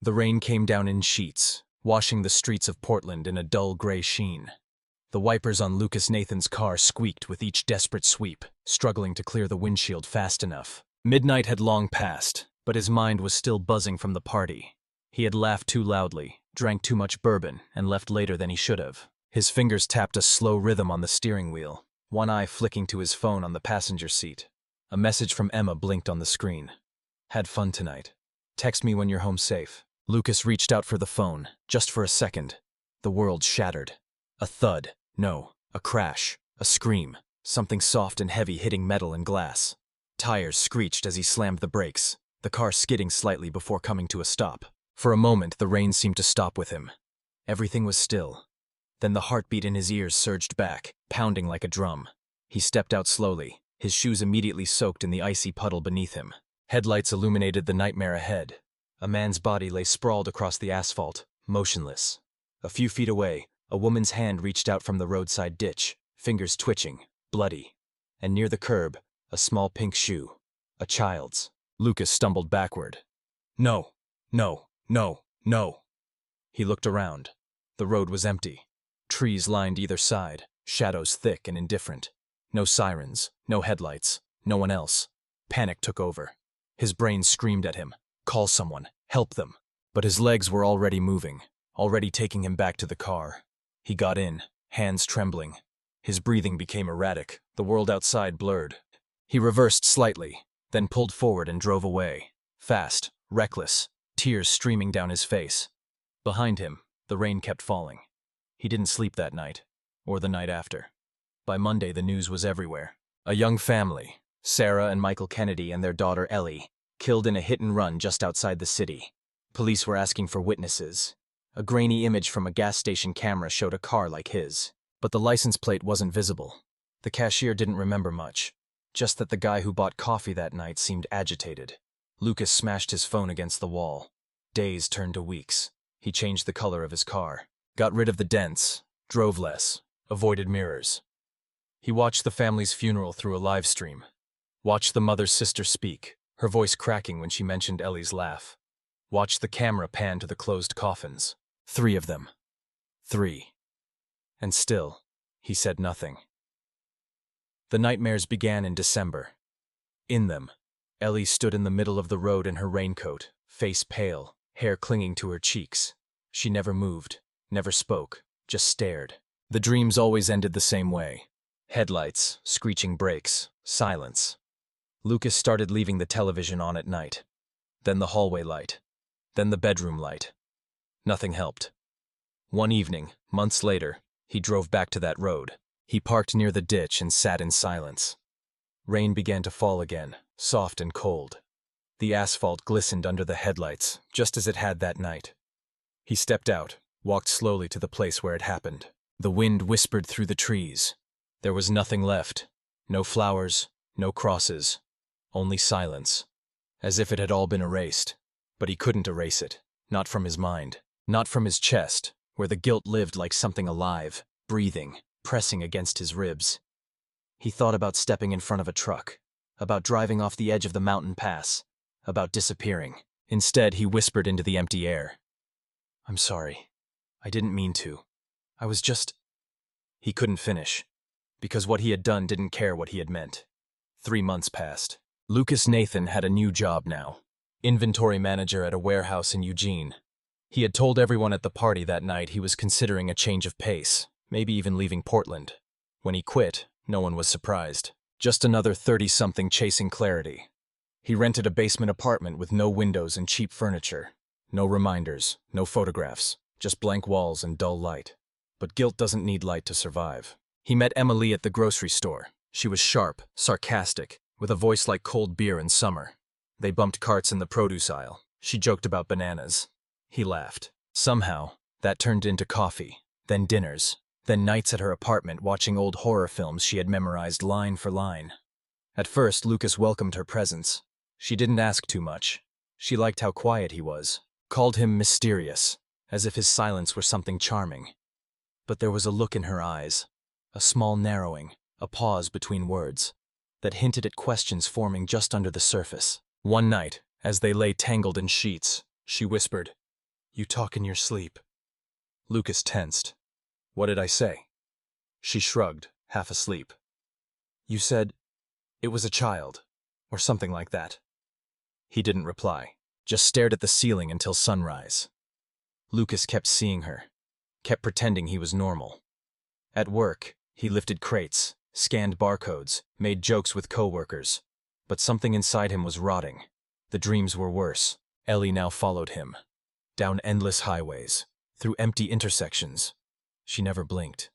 The rain came down in sheets, washing the streets of Portland in a dull gray sheen. The wipers on Lucas Nathan's car squeaked with each desperate sweep, struggling to clear the windshield fast enough. Midnight had long passed, but his mind was still buzzing from the party. He had laughed too loudly, drank too much bourbon, and left later than he should have. His fingers tapped a slow rhythm on the steering wheel, one eye flicking to his phone on the passenger seat. A message from Emma blinked on the screen. "Had fun tonight. Text me when you're home safe." Lucas reached out for the phone, just for a second. The world shattered. A thud, no, a crash, a scream, something soft and heavy hitting metal and glass. Tires screeched as he slammed the brakes, the car skidding slightly before coming to a stop. For a moment, the rain seemed to stop with him. Everything was still. Then the heartbeat in his ears surged back, pounding like a drum. He stepped out slowly, his shoes immediately soaked in the icy puddle beneath him. Headlights illuminated the nightmare ahead. A man's body lay sprawled across the asphalt, motionless. A few feet away, a woman's hand reached out from the roadside ditch, fingers twitching, bloody. And near the curb, a small pink shoe. A child's. Lucas stumbled backward. No, no, no, no. He looked around. The road was empty. Trees lined either side, shadows thick and indifferent. No sirens, no headlights, no one else. Panic took over. His brain screamed at him. Call someone, help them. But his legs were already moving, already taking him back to the car. He got in, hands trembling. His breathing became erratic, the world outside blurred. He reversed slightly, then pulled forward and drove away. Fast, reckless, tears streaming down his face. Behind him, the rain kept falling. He didn't sleep that night, or the night after. By Monday, the news was everywhere. A young family, Sarah and Michael Kennedy and their daughter Ellie, killed in a hit-and-run just outside the city. Police were asking for witnesses. A grainy image from a gas station camera showed a car like his, but the license plate wasn't visible. The cashier didn't remember much, just that the guy who bought coffee that night seemed agitated. Lucas smashed his phone against the wall. Days turned to weeks. He changed the color of his car, got rid of the dents, drove less, avoided mirrors. He watched the family's funeral through a live stream, watched the mother's sister speak, her voice cracking when she mentioned Ellie's laugh. Watched the camera pan to the closed coffins. 3 of them. 3. And still, he said nothing. The nightmares began in December. In them, Ellie stood in the middle of the road in her raincoat, face pale, hair clinging to her cheeks. She never moved, never spoke, just stared. The dreams always ended the same way. Headlights, screeching brakes, silence. Lucas started leaving the television on at night. Then the hallway light. Then the bedroom light. Nothing helped. One evening, months later, he drove back to that road. He parked near the ditch and sat in silence. Rain began to fall again, soft and cold. The asphalt glistened under the headlights, just as it had that night. He stepped out, walked slowly to the place where it happened. The wind whispered through the trees. There was nothing left. No flowers, no crosses. Only silence. As if it had all been erased. But he couldn't erase it. Not from his mind. Not from his chest, where the guilt lived like something alive, breathing, pressing against his ribs. He thought about stepping in front of a truck, about driving off the edge of the mountain pass, about disappearing. Instead, he whispered into the empty air. "I'm sorry. I didn't mean to. I was just..." He couldn't finish, because what he had done didn't care what he had meant. 3 months passed. Lucas Nathan had a new job now. Inventory manager at a warehouse in Eugene. He had told everyone at the party that night he was considering a change of pace, maybe even leaving Portland. When he quit, no one was surprised. Just another 30-something chasing clarity. He rented a basement apartment with no windows and cheap furniture. No reminders, no photographs, just blank walls and dull light. But guilt doesn't need light to survive. He met Emily at the grocery store. She was sharp, sarcastic, with a voice like cold beer in summer. They bumped carts in the produce aisle. She joked about bananas. He laughed. Somehow, that turned into coffee, then dinners, then nights at her apartment watching old horror films she had memorized line for line. At first, Lucas welcomed her presence. She didn't ask too much. She liked how quiet he was, called him mysterious, as if his silence were something charming. But there was a look in her eyes, a small narrowing, a pause between words, that hinted at questions forming just under the surface. One night, as they lay tangled in sheets, she whispered, You talk in your sleep. Lucas tensed. What did I say? She shrugged, half asleep. You said it was a child, or something like that. He didn't reply, just stared at the ceiling until sunrise. Lucas kept seeing her, kept pretending he was normal. At work, he lifted crates, scanned barcodes, made jokes with coworkers. But something inside him was rotting. The dreams were worse. Ellie now followed him. Down endless highways, through empty intersections. She never blinked.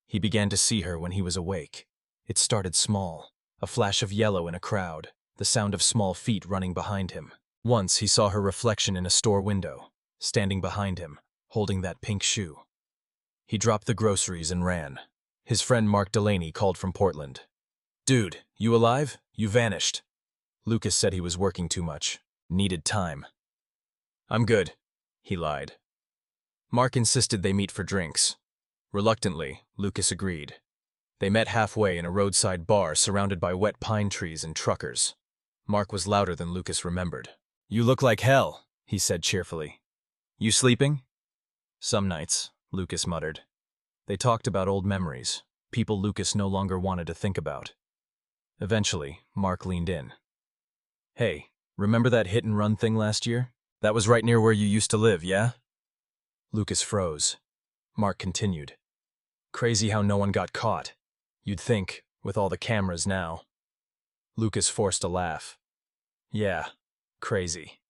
He began to see her when he was awake. It started small. A flash of yellow in a crowd, the sound of small feet running behind him. Once he saw her reflection in a store window, standing behind him, holding that pink shoe. He dropped the groceries and ran. His friend Mark Delaney called from Portland. Dude, you alive? You vanished. Lucas said he was working too much. Needed time. I'm good, he lied. Mark insisted they meet for drinks. Reluctantly, Lucas agreed. They met halfway in a roadside bar surrounded by wet pine trees and truckers. Mark was louder than Lucas remembered. You look like hell, he said cheerfully. You sleeping? Some nights, Lucas muttered. They talked about old memories, people Lucas no longer wanted to think about. Eventually, Mark leaned in. Hey, remember that hit-and-run thing last year? That was right near where you used to live, yeah? Lucas froze. Mark continued. Crazy how no one got caught. You'd think, with all the cameras now. Lucas forced a laugh. Yeah, crazy.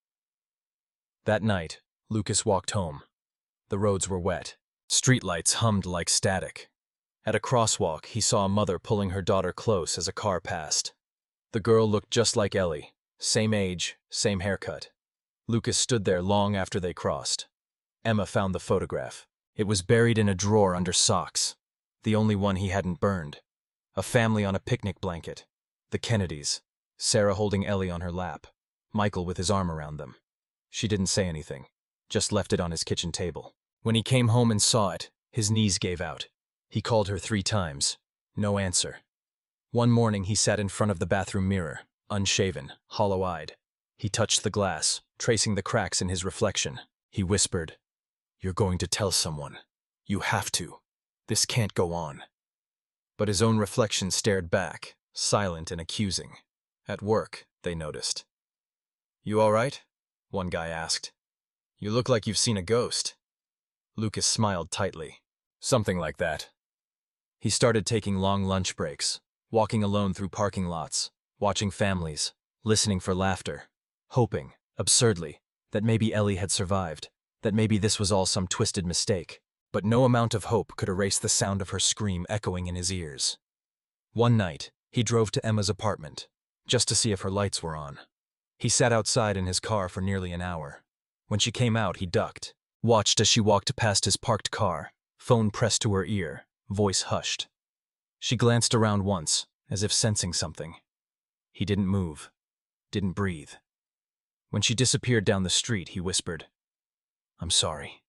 That night, Lucas walked home. The roads were wet. Streetlights hummed like static. At a crosswalk, he saw a mother pulling her daughter close as a car passed. The girl looked just like Ellie. Same age, same haircut. Lucas stood there long after they crossed. Emma found the photograph. It was buried in a drawer under socks. The only one he hadn't burned. A family on a picnic blanket. The Kennedys. Sarah holding Ellie on her lap. Michael with his arm around them. She didn't say anything. Just left it on his kitchen table. When he came home and saw it, his knees gave out. He called her 3 times. No answer. One morning he sat in front of the bathroom mirror, unshaven, hollow-eyed. He touched the glass, tracing the cracks in his reflection. He whispered, You're going to tell someone. You have to. This can't go on. But his own reflection stared back, silent and accusing. At work, they noticed. You all right? One guy asked. You look like you've seen a ghost. Lucas smiled tightly. Something like that. He started taking long lunch breaks, walking alone through parking lots, watching families, listening for laughter, hoping, absurdly, that maybe Ellie had survived, that maybe this was all some twisted mistake. But no amount of hope could erase the sound of her scream echoing in his ears. One night, he drove to Emma's apartment, just to see if her lights were on. He sat outside in his car for nearly an hour. When she came out, he ducked, watched as she walked past his parked car, phone pressed to her ear, voice hushed. She glanced around once, as if sensing something. He didn't move, didn't breathe. When she disappeared down the street, he whispered, I'm sorry.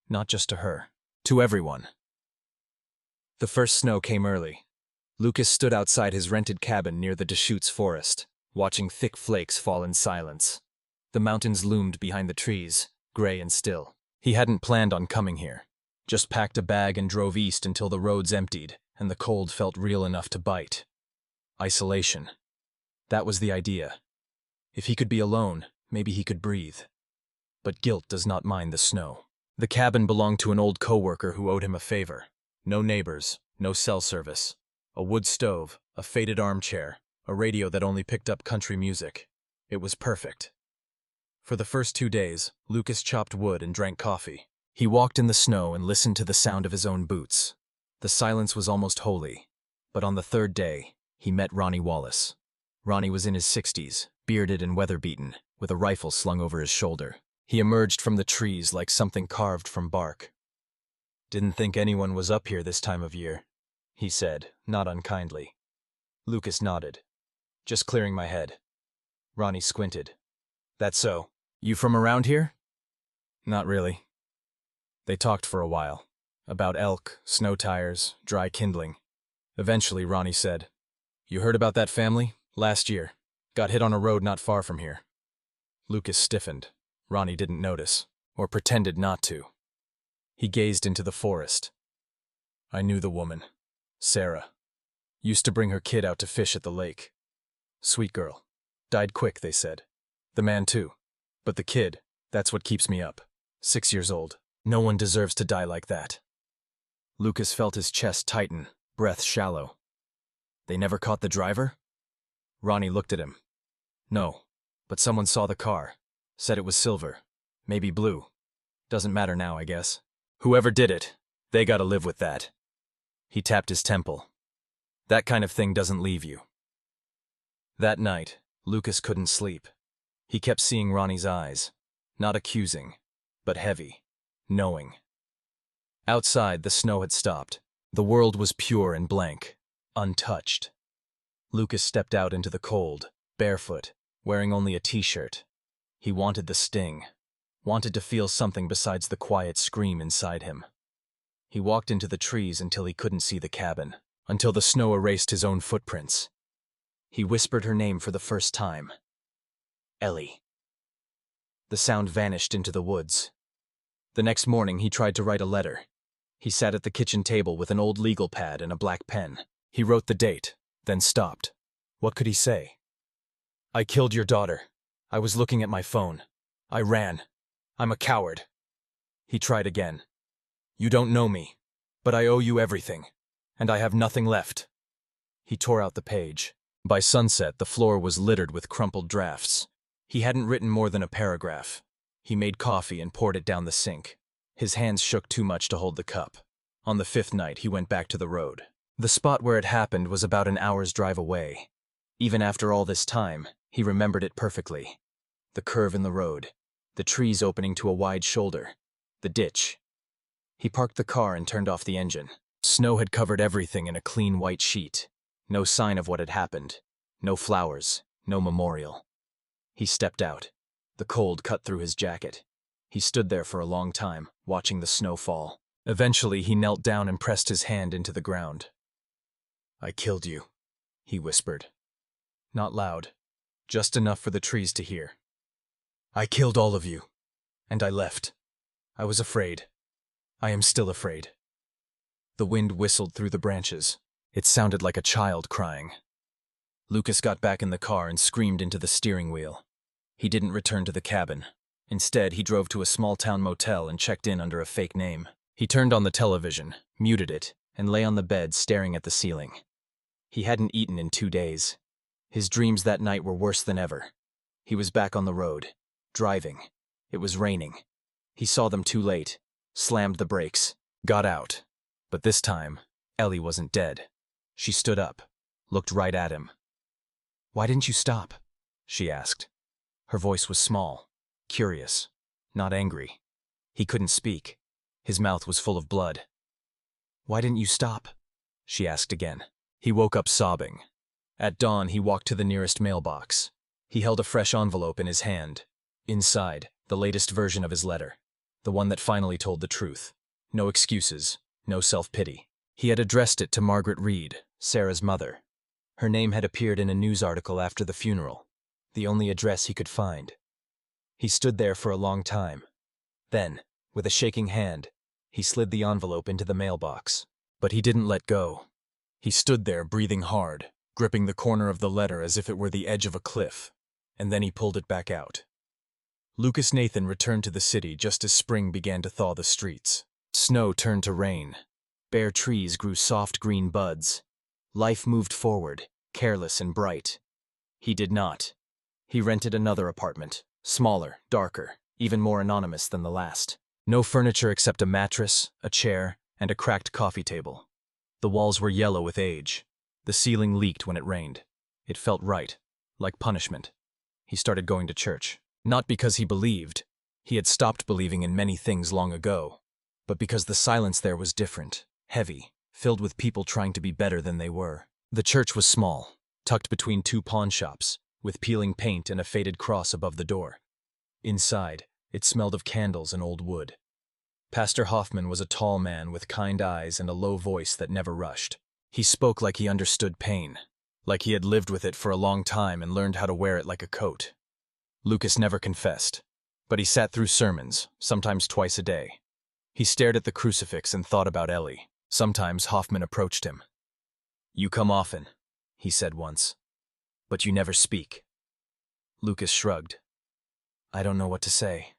Not just to her, to everyone. The first snow came early. Lucas stood outside his rented cabin near the Deschutes forest, watching thick flakes fall in silence. The mountains loomed behind the trees, gray and still. He hadn't planned on coming here, just packed a bag and drove east until the roads emptied and the cold felt real enough to bite. Isolation. That was the idea. If he could be alone, maybe he could breathe. But guilt does not mind the snow. The cabin belonged to an old coworker who owed him a favor. No neighbors, no cell service. A wood stove, a faded armchair, a radio that only picked up country music. It was perfect. For the first 2 days, Lucas chopped wood and drank coffee. He walked in the snow and listened to the sound of his own boots. The silence was almost holy. But on the 3rd day, he met Ronnie Wallace. Ronnie was in his 60s, bearded and weather-beaten, with a rifle slung over his shoulder. He emerged from the trees like something carved from bark. Didn't think anyone was up here this time of year, he said, not unkindly. Lucas nodded. Just clearing my head. Ronnie squinted. That so? You from around here? Not really. They talked for a while. About elk, snow tires, dry kindling. Eventually, Ronnie said, You heard about that family? Last year. Got hit on a road not far from here. Lucas stiffened. Ronnie didn't notice. or pretended not to. He gazed into the forest. I knew the woman, Sarah. Used to bring her kid out to fish at the lake. Sweet girl. Died quick, they said. The man too. But the kid, that's what keeps me up. 6 years old. No one deserves to die like that. Lucas felt his chest tighten, breath shallow. They never caught the driver? Ronnie looked at him. No, but someone saw the car. Said it was silver. Maybe blue. Doesn't matter now, I guess. Whoever did it, they gotta live with that. He tapped his temple. That kind of thing doesn't leave you. That night, Lucas couldn't sleep. He kept seeing Ronnie's eyes. Not accusing, but heavy, knowing. Outside, the snow had stopped. The world was pure and blank, untouched. Lucas stepped out into the cold, barefoot, wearing only a t-shirt. He wanted the sting, wanted to feel something besides the quiet scream inside him. He walked into the trees until he couldn't see the cabin, until the snow erased his own footprints. He whispered her name for the first time. Ellie. The sound vanished into the woods. The next morning, he tried to write a letter. He sat at the kitchen table with an old legal pad and a black pen. He wrote the date, then stopped. What could he say? I killed your daughter. I was looking at my phone. I ran. I'm a coward. He tried again. You don't know me, but I owe you everything, and I have nothing left. He tore out the page. By sunset, the floor was littered with crumpled drafts. He hadn't written more than a paragraph. He made coffee and poured it down the sink. His hands shook too much to hold the cup. On the 5th night, he went back to the road. The spot where it happened was about an hour's drive away. Even after all this time, he remembered it perfectly. The curve in the road, the trees opening to a wide shoulder, the ditch. He parked the car and turned off the engine. Snow had covered everything in a clean white sheet. No sign of what had happened. No flowers, no memorial. He stepped out. The cold cut through his jacket. He stood there for a long time, watching the snow fall. Eventually, he knelt down and pressed his hand into the ground. I killed you, he whispered. Not loud, just enough for the trees to hear. I killed all of you, and I left. I was afraid. I am still afraid. The wind whistled through the branches. It sounded like a child crying. Lucas got back in the car and screamed into the steering wheel. He didn't return to the cabin. Instead, he drove to a small-town motel and checked in under a fake name. He turned on the television, muted it, and lay on the bed staring at the ceiling. He hadn't eaten in 2 days. His dreams that night were worse than ever. He was back on the road, driving. It was raining. He saw them too late, slammed the brakes, got out. But this time, Ellie wasn't dead. She stood up, looked right at him. Why didn't you stop? She asked. Her voice was small, curious, not angry. He couldn't speak. His mouth was full of blood. Why didn't you stop? She asked again. He woke up sobbing. At dawn, he walked to the nearest mailbox. He held a fresh envelope in his hand. Inside, the latest version of his letter. The one that finally told the truth. No excuses, no self-pity. He had addressed it to Margaret Reed, Sarah's mother. Her name had appeared in a news article after the funeral, the only address he could find. He stood there for a long time. Then, with a shaking hand, he slid the envelope into the mailbox. But he didn't let go. He stood there breathing hard, gripping the corner of the letter as if it were the edge of a cliff, and then he pulled it back out. Lucas Nathan returned to the city just as spring began to thaw the streets. Snow turned to rain. Bare trees grew soft green buds. Life moved forward, careless and bright. He did not. He rented another apartment, smaller, darker, even more anonymous than the last. No furniture except a mattress, a chair, and a cracked coffee table. The walls were yellow with age. The ceiling leaked when it rained. It felt right, like punishment. He started going to church. Not because he believed. He had stopped believing in many things long ago. But because the silence there was different, heavy, filled with people trying to be better than they were. The church was small, tucked between 2 pawn shops, with peeling paint and a faded cross above the door. Inside, it smelled of candles and old wood. Pastor Hoffman was a tall man with kind eyes and a low voice that never rushed. He spoke like he understood pain, like he had lived with it for a long time and learned how to wear it like a coat. Lucas never confessed, But he sat through sermons, sometimes twice a day. He stared at the crucifix and thought about Ellie. Sometimes Hoffman approached him. "You come often," he said once, "but you never speak." Lucas shrugged. "I don't know what to say."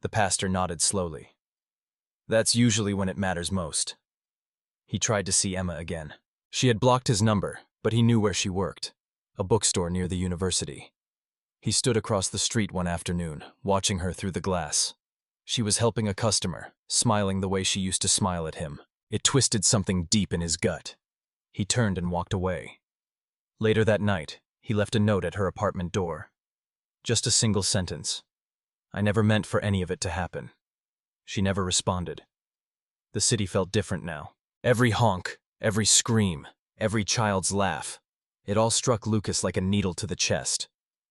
The pastor nodded slowly. "That's usually when it matters most." He tried to see Emma again. She had blocked his number, but he knew where she worked, a bookstore near the university. He stood across the street one afternoon, watching her through the glass. She was helping a customer, smiling the way she used to smile at him. It twisted something deep in his gut. He turned and walked away. Later that night, he left a note at her apartment door. Just a single sentence. "I never meant for any of it to happen." She never responded. The city felt different now. Every honk, every scream, every child's laugh. It all struck Lucas like a needle to the chest.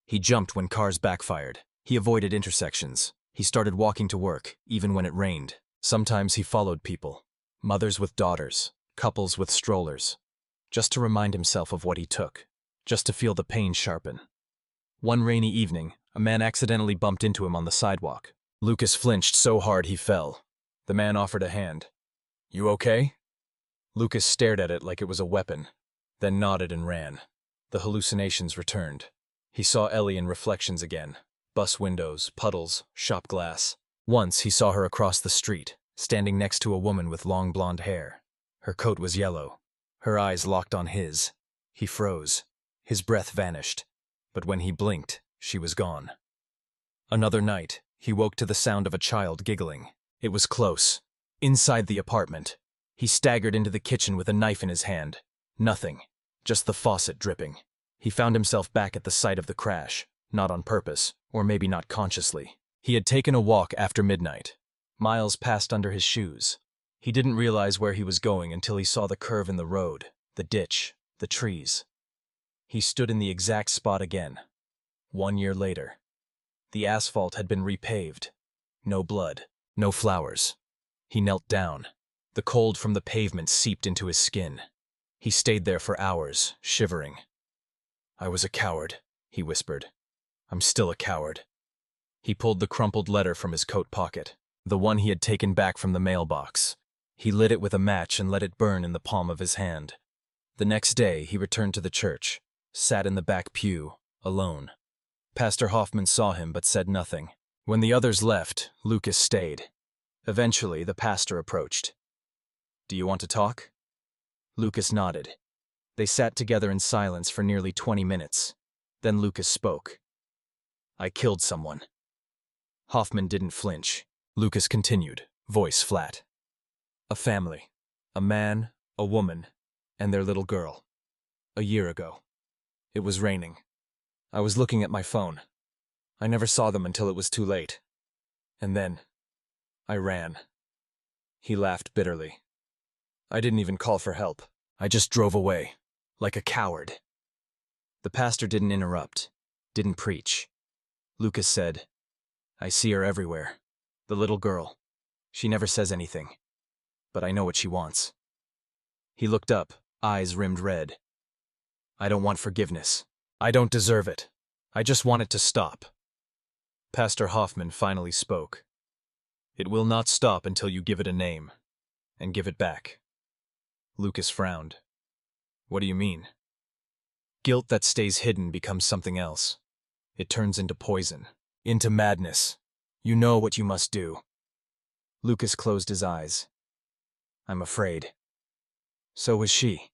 He jumped when cars backfired. He avoided intersections. He started walking to work, even when it rained. Sometimes he followed people, mothers with daughters, couples with strollers, just to remind himself of what he took, just to feel the pain sharpen. One rainy evening, a man accidentally bumped into him on the sidewalk. Lucas flinched so hard he fell. The man offered a hand. "You okay?" Lucas stared at it like it was a weapon, then nodded and ran. The hallucinations returned. He saw Ellie in reflections again. Bus windows, puddles, shop glass. Once he saw her across the street, standing next to a woman with long blonde hair. Her coat was yellow. Her eyes locked on his. He froze. His breath vanished. But when he blinked, she was gone. Another night, he woke to the sound of a child giggling. It was close. Inside the apartment. He staggered into the kitchen with a knife in his hand. Nothing. Just the faucet dripping. He found himself back at the site of the crash, not on purpose, or maybe not consciously. He had taken a walk after midnight. Miles passed under his shoes. He didn't realize where he was going until he saw the curve in the road, the ditch, the trees. He stood in the exact spot again. 1 year later. The asphalt had been repaved. No blood, no flowers. He knelt down. The cold from the pavement seeped into his skin. He stayed there for hours, shivering. "I was a coward," he whispered. "I'm still a coward." He pulled the crumpled letter from his coat pocket, the one he had taken back from the mailbox. He lit it with a match and let it burn in the palm of his hand. The next day, he returned to the church, sat in the back pew, alone. Pastor Hoffman saw him but said nothing. When the others left, Lucas stayed. Eventually, the pastor approached. "Do you want to talk?" Lucas nodded. They sat together in silence for nearly 20 minutes. Then Lucas spoke. "I killed someone." Hoffman didn't flinch. Lucas continued, voice flat. "A family. A man, a woman, and their little girl. A year ago. It was raining. I was looking at my phone. I never saw them until it was too late. And then, I ran." He laughed bitterly. "I didn't even call for help. I just drove away, like a coward." The pastor didn't interrupt, didn't preach. Lucas said, "I see her everywhere. The little girl. She never says anything. But I know what she wants." He looked up, eyes rimmed red. "I don't want forgiveness. I don't deserve it. I just want it to stop." Pastor Hoffman finally spoke. "It will not stop until you give it a name, and give it back." Lucas frowned. "What do you mean?" "Guilt that stays hidden becomes something else. It turns into poison, into madness. You know what you must do." Lucas closed his eyes. "I'm afraid." "So was she,"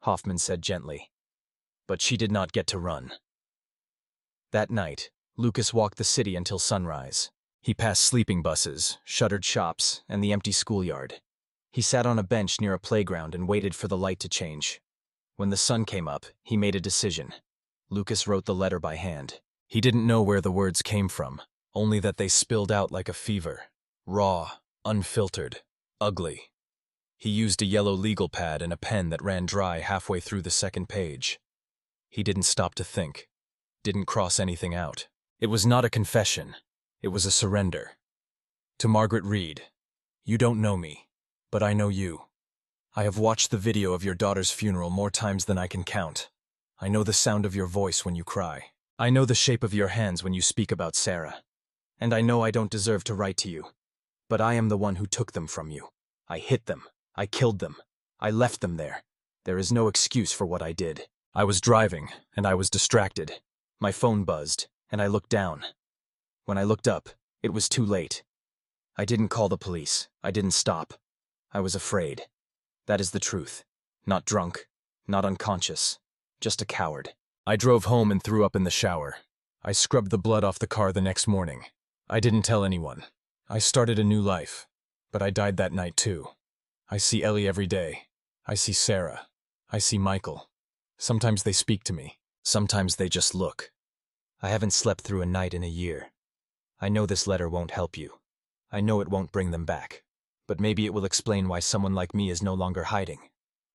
Hoffman said gently. "But she did not get to run." That night, Lucas walked the city until sunrise. He passed sleeping buses, shuttered shops, and the empty schoolyard. He sat on a bench near a playground and waited for the light to change. When the sun came up, he made a decision. Lucas wrote the letter by hand. He didn't know where the words came from, only that they spilled out like a fever. Raw, unfiltered, ugly. He used a yellow legal pad and a pen that ran dry halfway through the second page. He didn't stop to think. Didn't cross anything out. It was not a confession. It was a surrender. To Margaret Reed, "You don't know me, but I know you. I have watched the video of your daughter's funeral more times than I can count. I know the sound of your voice when you cry. I know the shape of your hands when you speak about Sarah. And I know I don't deserve to write to you. But I am the one who took them from you. I hit them. I killed them. I left them there. There is no excuse for what I did. I was driving, and I was distracted. My phone buzzed, and I looked down. When I looked up, it was too late. I didn't call the police. I didn't stop. I was afraid. That is the truth. Not drunk. Not unconscious. Just a coward. I drove home and threw up in the shower. I scrubbed the blood off the car the next morning. I didn't tell anyone. I started a new life. But I died that night too. I see Ellie every day. I see Sarah. I see Michael. Sometimes they speak to me. Sometimes they just look. I haven't slept through a night in a year. I know this letter won't help you. I know it won't bring them back. But maybe it will explain why someone like me is no longer hiding.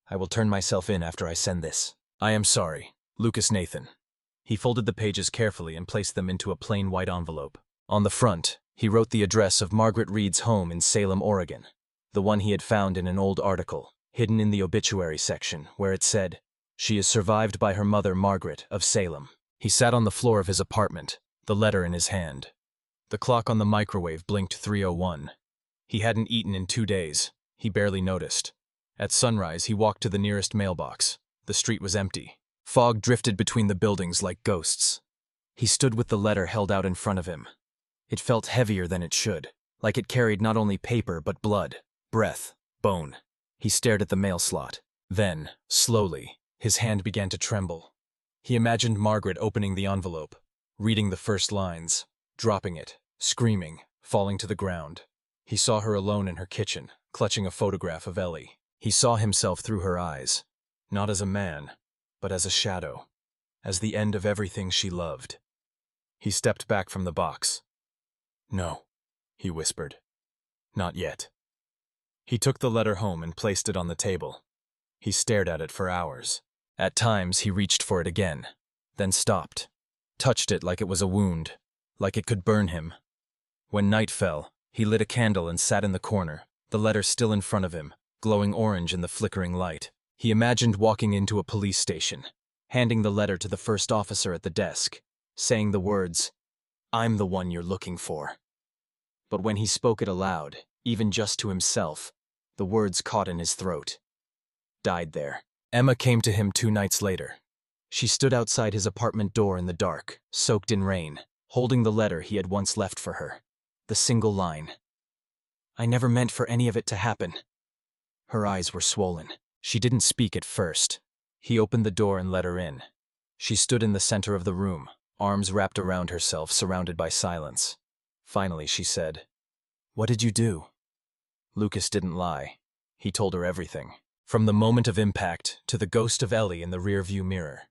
I will turn myself in after I send this. I am sorry. Lucas Nathan. He folded the pages carefully and placed them into a plain white envelope. On the front, he wrote the address of Margaret Reed's home in Salem, Oregon, the one he had found in an old article, hidden in the obituary section, where it said, "She is survived by her mother, Margaret, of Salem." He sat on the floor of his apartment, the letter in his hand. The clock on the microwave blinked 3:01. He hadn't eaten in 2 days. He barely noticed. At sunrise, he walked to the nearest mailbox. The street was empty. Fog drifted between the buildings like ghosts. He stood with the letter held out in front of him. It felt heavier than it should, like it carried not only paper but blood, breath, bone. He stared at the mail slot. Then, slowly, his hand began to tremble. He imagined Margaret opening the envelope, reading the first lines, dropping it, screaming, falling to the ground. He saw her alone in her kitchen, clutching a photograph of Ellie. He saw himself through her eyes, not as a man, but as a shadow, as the end of everything she loved. He stepped back from the box. "No," he whispered. "Not yet." He took the letter home and placed it on the table. He stared at it for hours. At times, he reached for it again, then stopped, touched it like it was a wound, like it could burn him. When night fell, he lit a candle and sat in the corner, the letter still in front of him, glowing orange in the flickering light. He imagined walking into a police station, handing the letter to the first officer at the desk, saying the words, "I'm the one you're looking for." But when he spoke it aloud, even just to himself, the words caught in his throat. Died there. Emma came to him 2 nights later. She stood outside his apartment door in the dark, soaked in rain, holding the letter he had once left for her. The single line, "I never meant for any of it to happen." Her eyes were swollen. She didn't speak at first. He opened the door and let her in. She stood in the center of the room, arms wrapped around herself, surrounded by silence. Finally, she said, "What did you do?" Lucas didn't lie. He told her everything, from the moment of impact to the ghost of Ellie in the rearview mirror.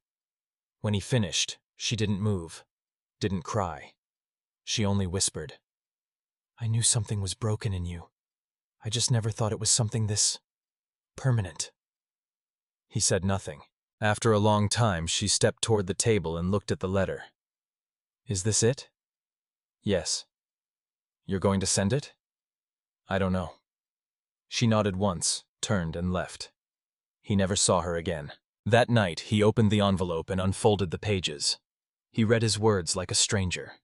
When he finished, she didn't move, didn't cry. She only whispered, "I knew something was broken in you. I just never thought it was something this permanent." He said nothing. After a long time, she stepped toward the table and looked at the letter. "Is this it?" "Yes." "You're going to send it?" "I don't know." She nodded once, turned, and left. He never saw her again. That night, he opened the envelope and unfolded the pages. He read his words like a stranger.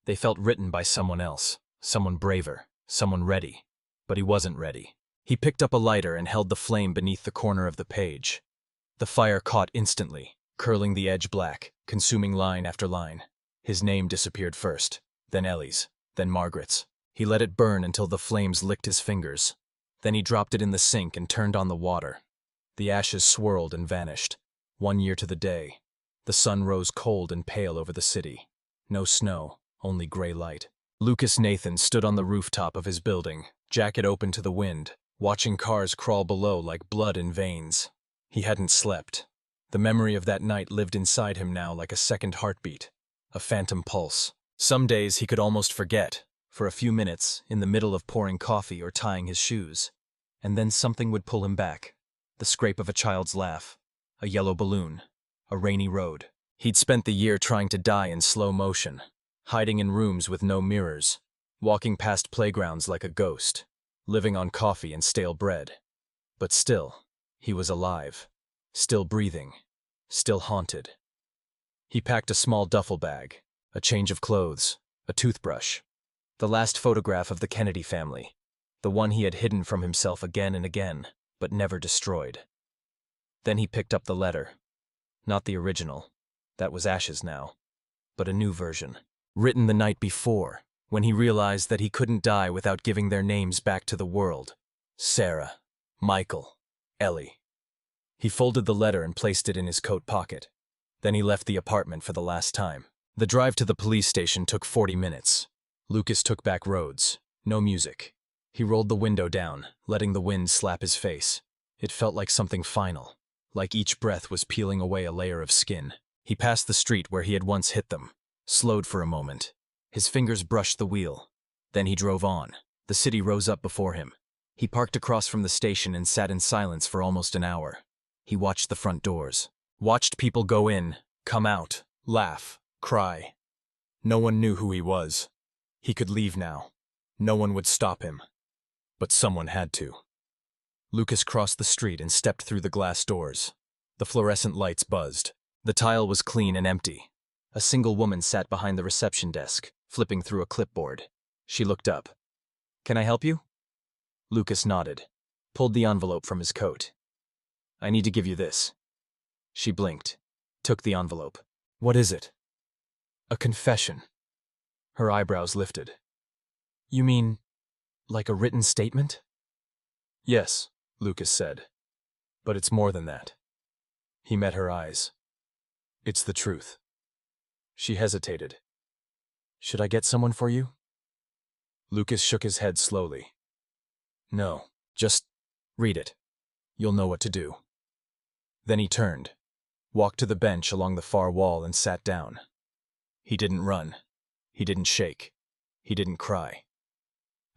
They felt written by someone else, someone braver, someone ready. But he wasn't ready. He picked up a lighter and held the flame beneath the corner of the page. The fire caught instantly, curling the edge black, consuming line after line. His name disappeared first, then Ellie's, then Margaret's. He let it burn until the flames licked his fingers. Then he dropped it in the sink and turned on the water. The ashes swirled and vanished. 1 year to the day. The sun rose cold and pale over the city. No snow, only gray light. Lucas Nathan stood on the rooftop of his building, jacket open to the wind, watching cars crawl below like blood in veins. He hadn't slept. The memory of that night lived inside him now like a second heartbeat, a phantom pulse. Some days he could almost forget, for a few minutes, in the middle of pouring coffee or tying his shoes. And then something would pull him back. The scrape of a child's laugh, a yellow balloon, a rainy road. He'd spent the year trying to die in slow motion, hiding in rooms with no mirrors, walking past playgrounds like a ghost, living on coffee and stale bread. But still, he was alive, still breathing, still haunted. He packed a small duffel bag, a change of clothes, a toothbrush, The last photograph of the Kennedy family. The one he had hidden from himself again and again, but never destroyed. Then he picked up the letter. Not the original. That was ashes now. But a new version. Written the night before, when he realized that he couldn't die without giving their names back to the world. Sarah, Michael, Ellie. He folded the letter and placed it in his coat pocket. Then he left the apartment for the last time. The drive to the police station took 40 minutes. Lucas took back roads. No music. He rolled the window down, letting the wind slap his face. It felt like something final, like each breath was peeling away a layer of skin. He passed the street where he had once hit them, slowed for a moment. His fingers brushed the wheel. Then he drove on. The city rose up before him. He parked across from the station and sat in silence for almost an hour. He watched the front doors, watched people go in, come out, laugh, cry. No one knew who he was. He could leave now. No one would stop him. But someone had to. Lucas crossed the street and stepped through the glass doors. The fluorescent lights buzzed. The tile was clean and empty. A single woman sat behind the reception desk, flipping through a clipboard. She looked up. "Can I help you?" Lucas nodded, pulled the envelope from his coat. "I need to give you this." She blinked, took the envelope. "What is it?" "A confession." Her eyebrows lifted. "You mean, like a written statement?" "Yes," Lucas said. "But it's more than that." He met her eyes. "It's the truth." She hesitated. "Should I get someone for you?" Lucas shook his head slowly. "No, just read it. You'll know what to do." Then he turned, walked to the bench along the far wall and sat down. He didn't run. He didn't shake. He didn't cry.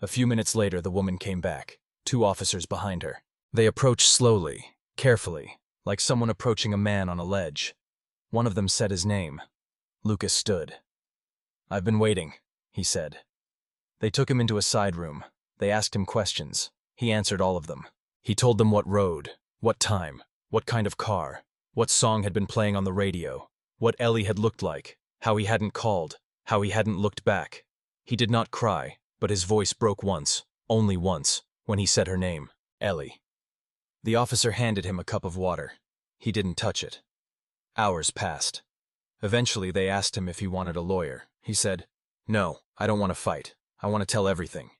A few minutes later, the woman came back, 2 officers behind her. They approached slowly, carefully, like someone approaching a man on a ledge. One of them said his name. Lucas stood. "I've been waiting," he said. They took him into a side room. They asked him questions. He answered all of them. He told them what road, what time, what kind of car, what song had been playing on the radio, what Ellie had looked like, how he hadn't called, how he hadn't looked back. He did not cry, but his voice broke once, only once, when he said her name, Ellie. The officer handed him a cup of water. He didn't touch it. Hours passed. Eventually, they asked him if he wanted a lawyer. He said, "No, I don't want to fight. I want to tell everything."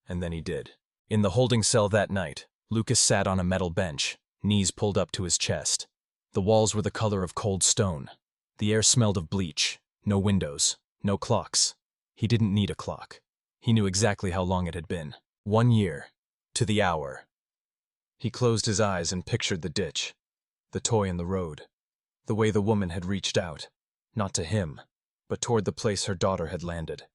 And then he did. In the holding cell that night, Lucas sat on a metal bench, knees pulled up to his chest. The walls were the color of cold stone. The air smelled of bleach. No windows. No clocks. He didn't need a clock. He knew exactly how long it had been. 1 year. To the hour. He closed his eyes and pictured the ditch. The toy in the road. The way the woman had reached out. Not to him, but toward the place her daughter had landed.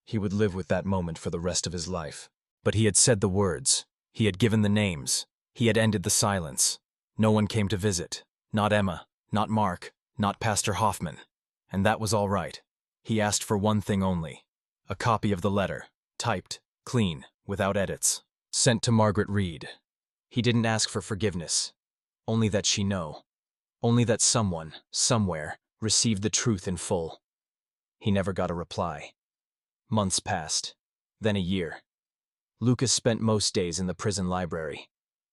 He would live with that moment for the rest of his life. But he had said the words. He had given the names. He had ended the silence. No one came to visit. Not Emma. Not Mark. Not Pastor Hoffman. And that was all right. He asked for one thing only. A copy of the letter. Typed. Clean. Without edits. Sent to Margaret Reed. He didn't ask for forgiveness. Only that she know. Only that someone, somewhere, received the truth in full. He never got a reply. Months passed. Then a year. Lucas spent most days in the prison library,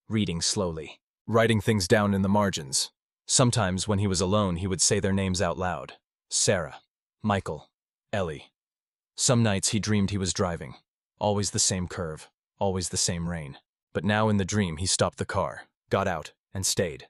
reading slowly, writing things down in the margins. Sometimes, when he was alone, he would say their names out loud. Sarah, Michael, Ellie. Some nights he dreamed he was driving. Always the same curve, always the same rain. But now in the dream he stopped the car, got out, and stayed.